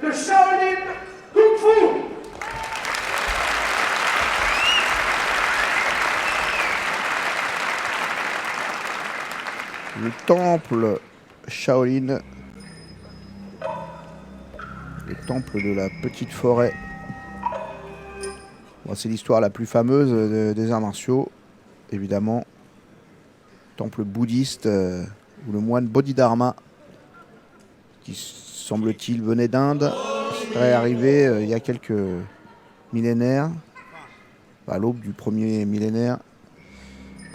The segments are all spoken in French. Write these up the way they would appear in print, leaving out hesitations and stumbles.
le Shaolin Kung Fu. Le temple Shaolin, le temple de la petite forêt. Bon, c'est l'histoire la plus fameuse des arts martiaux, évidemment. Temple bouddhiste où le moine Bodhidharma, qui semble-t-il venait d'Inde, serait arrivé il y a quelques millénaires, à l'aube du premier millénaire,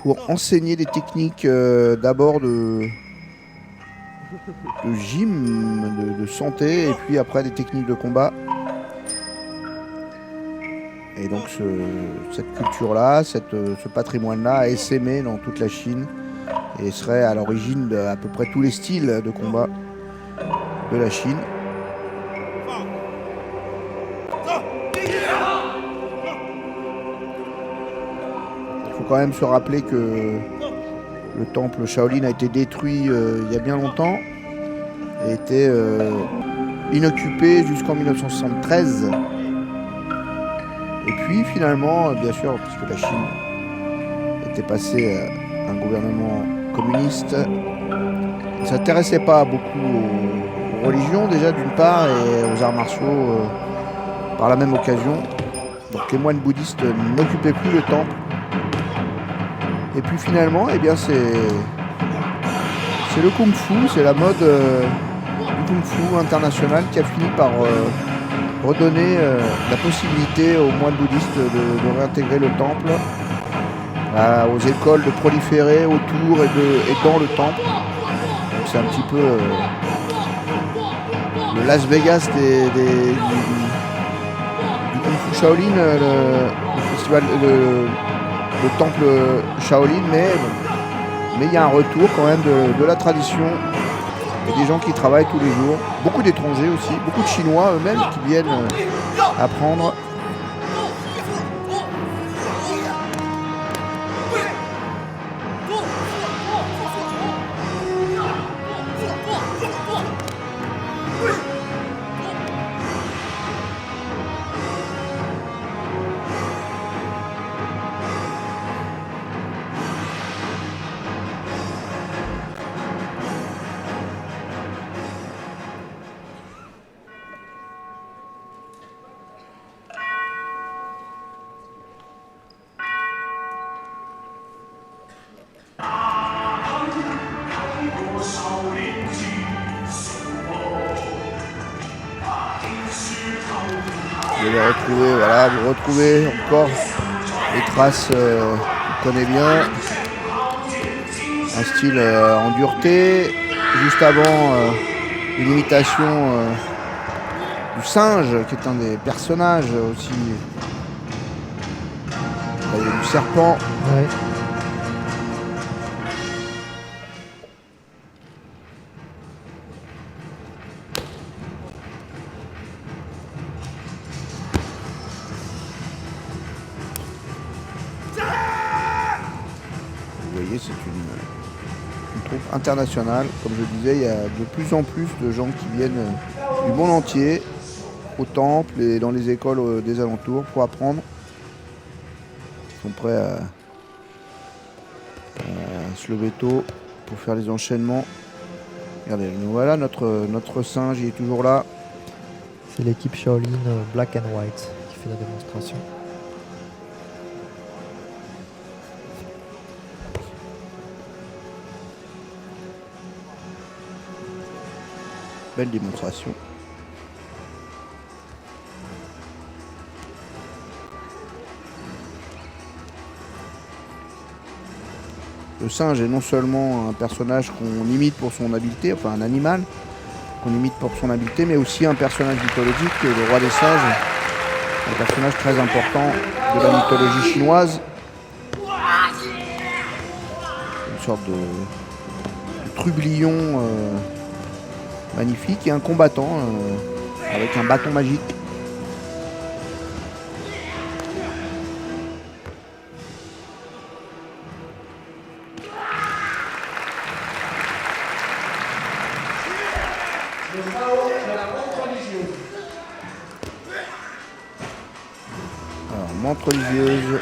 pour enseigner des techniques d'abord de gym, de santé, et puis après des techniques de combat. Et donc cette culture-là, ce patrimoine-là a essaimé dans toute la Chine et serait à l'origine d'à peu près tous les styles de combat de la Chine. Il faut quand même se rappeler que le temple Shaolin a été détruit il y a bien longtemps et était inoccupé jusqu'en 1973. Et puis finalement, bien sûr, puisque la Chine était passée à un gouvernement communiste, ne s'intéressait pas beaucoup aux religions déjà d'une part et aux arts martiaux par la même occasion. Donc les moines bouddhistes n'occupaient plus le temple. Et puis finalement, eh bien c'est le Kung Fu, c'est la mode du Kung Fu international qui a fini par redonner la possibilité aux moines bouddhistes de réintégrer le temple, aux écoles de proliférer autour et dans le temple. Donc c'est un petit peu le Las Vegas du Kung Fu Shaolin, le festival, le temple Shaolin, mais il y a un retour quand même de la tradition. Il y a des gens qui travaillent tous les jours, beaucoup d'étrangers aussi, beaucoup de Chinois eux-mêmes qui viennent apprendre. Vous retrouvez encore les traces qu'on connaît bien. Un style en dureté. Juste avant, une imitation du singe, qui est un des personnages aussi. Là, il y a du serpent. Ouais. Vous voyez, c'est une troupe internationale. Comme je disais, il y a de plus en plus de gens qui viennent du monde entier au temple et dans les écoles des alentours pour apprendre. Ils sont prêts à se lever tôt pour faire les enchaînements. Regardez, nous voilà, notre singe, il est toujours là. C'est l'équipe Shaolin Black and White qui fait la démonstration. Belle démonstration. Le singe est non seulement un personnage qu'on imite pour son habileté, enfin un animal qu'on imite pour son habileté, mais aussi un personnage mythologique, le roi des singes, un personnage très important de la mythologie chinoise. Une sorte de trublion magnifique et un combattant avec un bâton magique. Le chaos de la grande religion. Menthe religieuse.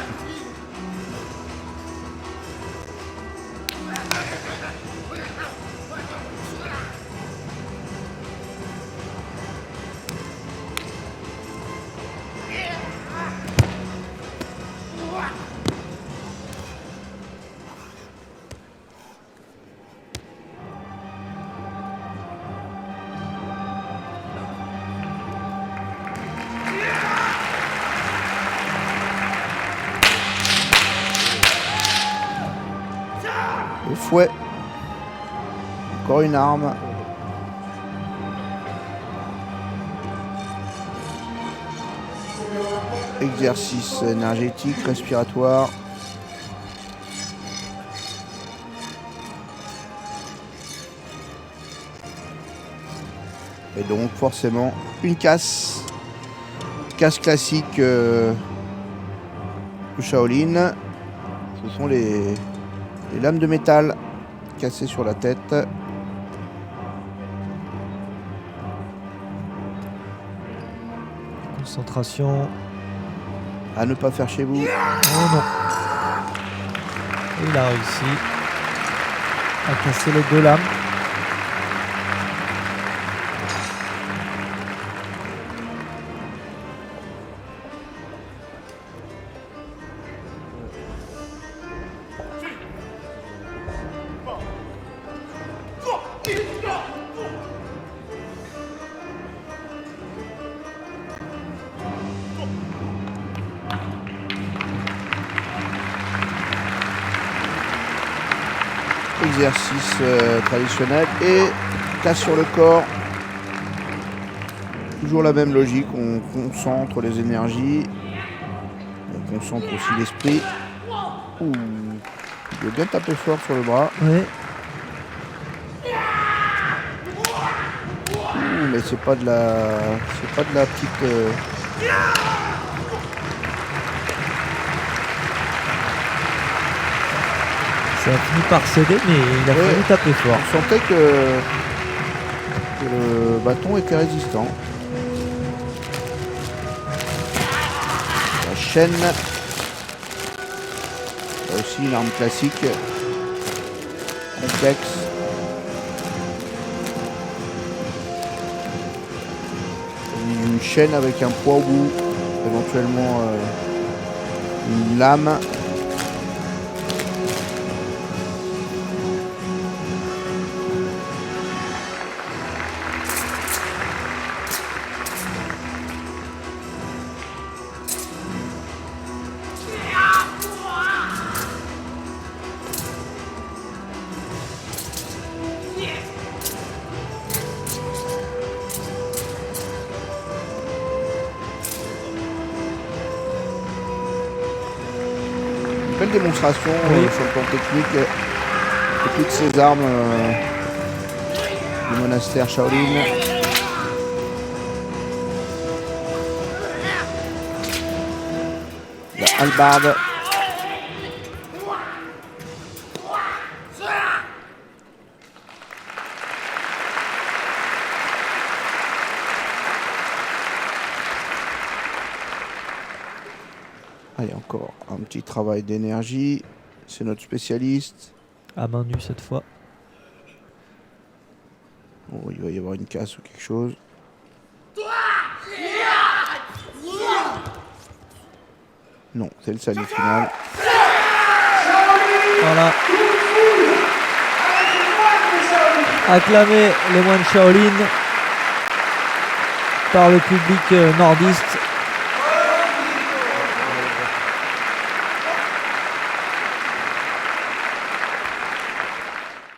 Le fouet. Encore une arme. Exercice énergétique, respiratoire. Et donc forcément une casse. Casse classique du Shaolin. Ce sont les lames de métal cassées sur la tête. Concentration. À ne pas faire chez vous. Oh non. Il a réussi à casser les 2 lames. Exercice traditionnel et casse sur le corps. Toujours la même logique, on concentre les énergies, on concentre aussi l'esprit. Ouh, il a bien tapé fort sur le bras. Oui. Ouh, mais c'est pas de la petite. Ça a fini par céder, mais il a Ouais. fallu taper fort. On sentait que le bâton était résistant. La chaîne. Là aussi une arme classique. Complexe. Une chaîne avec un poids au bout. Éventuellement une lame. Belle démonstration Oui. sur le plan technique de toutes ces armes du monastère Shaolin. La hallebarde. Allez, encore un petit travail d'énergie. C'est notre spécialiste. À main nue cette fois. Oh, il va y avoir une casse ou quelque chose. Non, c'est le salut final. Voilà. Acclamé les moines Shaolin par le public nordiste